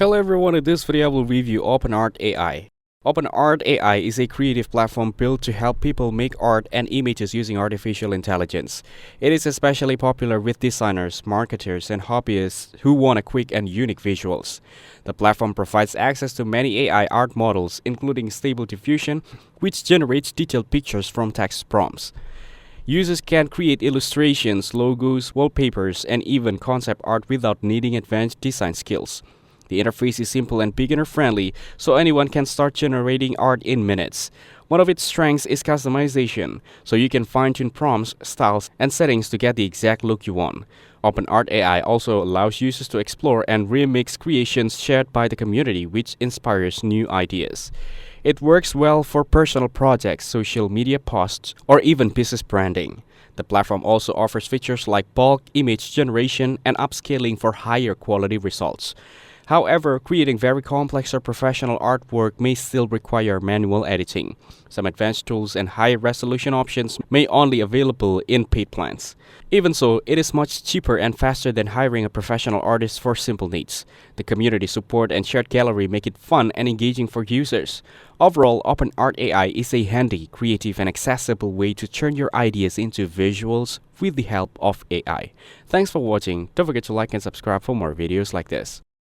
Hello everyone, in this video I will review OpenArt AI. OpenArt AI is a creative platform built to help people make art and images using artificial intelligence. It is especially popular with designers, marketers, and hobbyists who want quick and unique visuals. The platform provides access to many AI art models, including Stable Diffusion, which generates detailed pictures from text prompts. Users can create illustrations, logos, wallpapers, and even concept art without needing advanced design skills. The interface is simple and beginner-friendly, so anyone can start generating art in minutes. One of its strengths is customization, so you can fine-tune prompts, styles, and settings to get the exact look you want. OpenArt AI also allows users to explore and remix creations shared by the community, which inspires new ideas. It works well for personal projects, social media posts, or even business branding. The platform also offers features like bulk image generation and upscaling for higher quality results. However, creating very complex or professional artwork may still require manual editing. Some advanced tools and higher resolution options may only be available in paid plans. Even so, it is much cheaper and faster than hiring a professional artist for simple needs. The community support and shared gallery make it fun and engaging for users. Overall, OpenArt AI is a handy, creative, and accessible way to turn your ideas into visuals with the help of AI. Thanks for watching. Don't forget to like and subscribe for more videos like this.